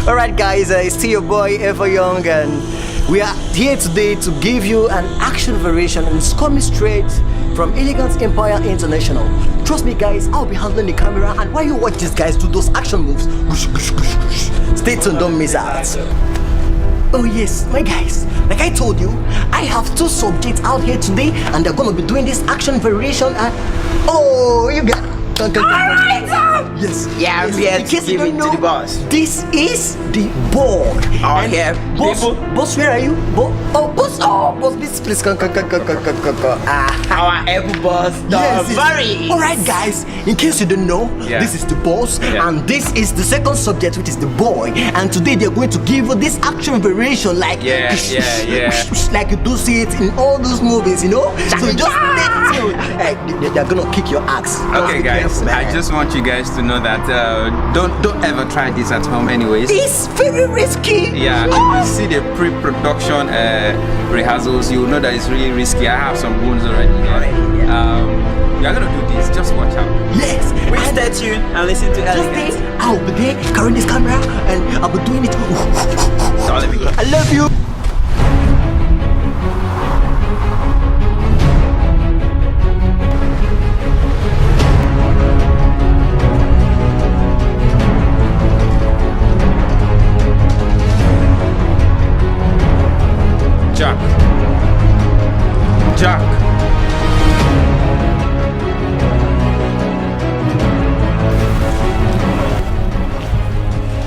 Alright guys, it's still your boy Ever Young, and we are here today to give you an action variation, and it's coming straight from Elegant Empire International. Trust me guys, I'll be handling the camera, and while you watch these guys do those action moves, stay tuned, don't miss out. Oh yes, my guys, like I told you, I have two subjects out here today, and they're gonna be doing this action variation, and oh, you got Alright, yes. Yeah, I'm here to give it to the boss. This is the board. Oh, yeah. Boss, where are you? Boss, please come. Our able boss, very. Alright, guys, in case you don't know, this is the boss, and this is the second subject, which is the boy. And today they're going to give you this action variation, like like you do see it in all those movies, you know. So just stay tuned. Hey, they're gonna kick your ass. Okay, guys. I just want you guys to know that don't ever try this at home anyways. It's very risky. Yeah, if you see the pre-production rehearsals, you will know that it's really risky. I have some wounds already. You're gonna do this, just watch out. Yes. We stay tuned and listen to Elegant. I'll be there carrying this camera, and I'll be doing it. Let me go. I love you. Jack.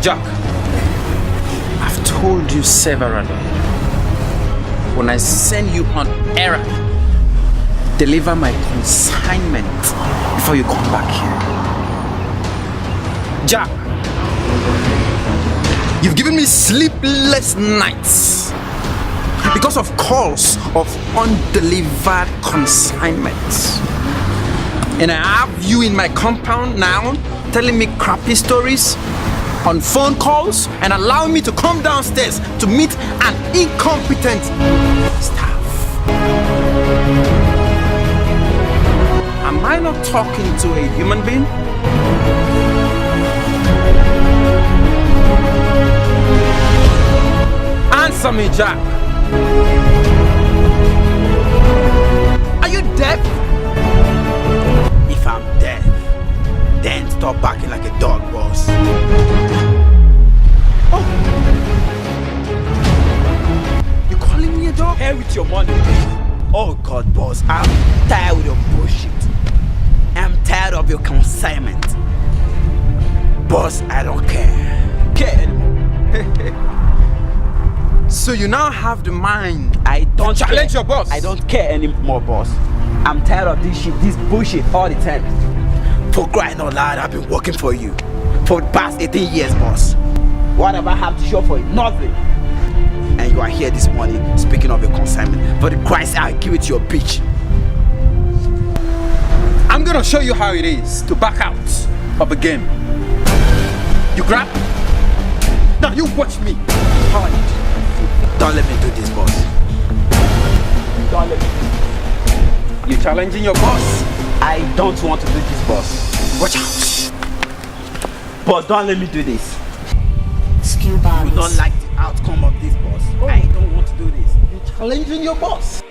Jack, I've told you severally, when I send you on errand, deliver my consignment before you come back here. Jack, you've given me sleepless nights because of calls of undelivered consignments. And I have you in my compound now telling me crappy stories on phone calls and allowing me to come downstairs to meet an incompetent staff. Am I not talking to a human being? Answer me, Jack. Are you deaf? If I'm deaf, then stop barking like a dog, boss. Oh. You calling me a dog? Here with your money. Oh God, boss, I'm tired of your bullshit. I'm tired of your consignment. Boss, I don't care. So you now have the mind. I don't challenge your boss. I don't care anymore, boss. I'm tired of this shit, this bullshit all the time. For crying out loud, I've been working for you for the past 18 years, boss. What have I have to show for it? Nothing. And you are here this morning speaking of your consignment. For the Christ, I'll give it to your bitch. I'm gonna show you how it is to back out of a game. You grab? Now you watch me. How I need you. Don't let me do this, boss. Don't let me. You challenging your boss? I don't want to do this, boss. Watch out. Boss, don't let me do this. Skill You don't like the outcome of this, boss. I don't want to do this. You challenging your boss?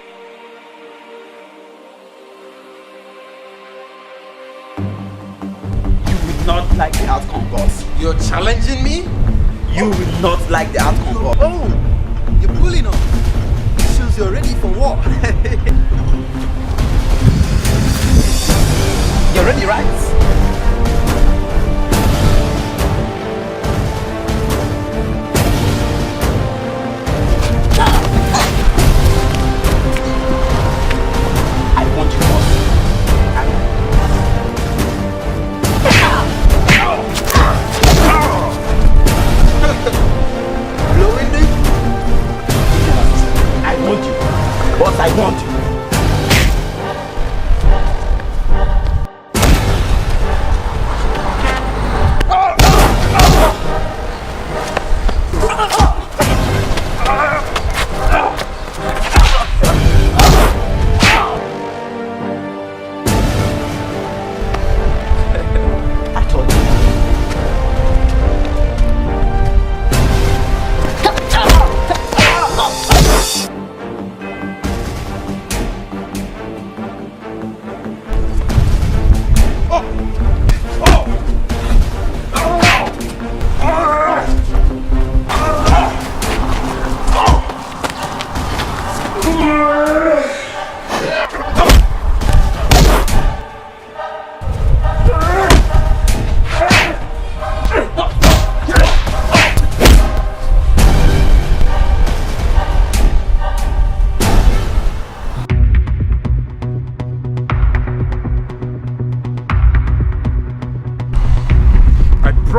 You will not like the outcome, boss. You're challenging me? You will not like the outcome, boss. Oh, you're pulling on. Shows you're ready for war. You're ready, right? I want you, boss. Blowing it? I want you. Boss, I want you.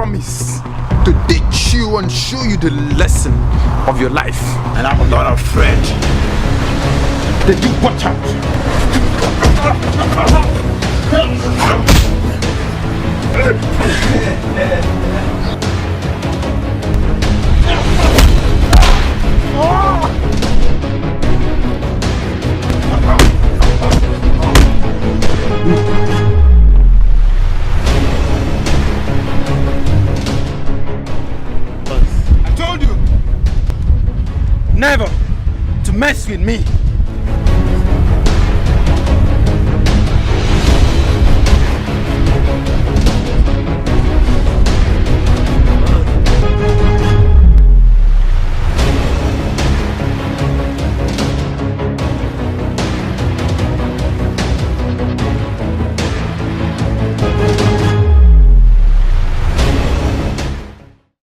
promise to teach you and show you the lesson of your life. And I'm not afraid. Then you watch out. I told you never to mess with me.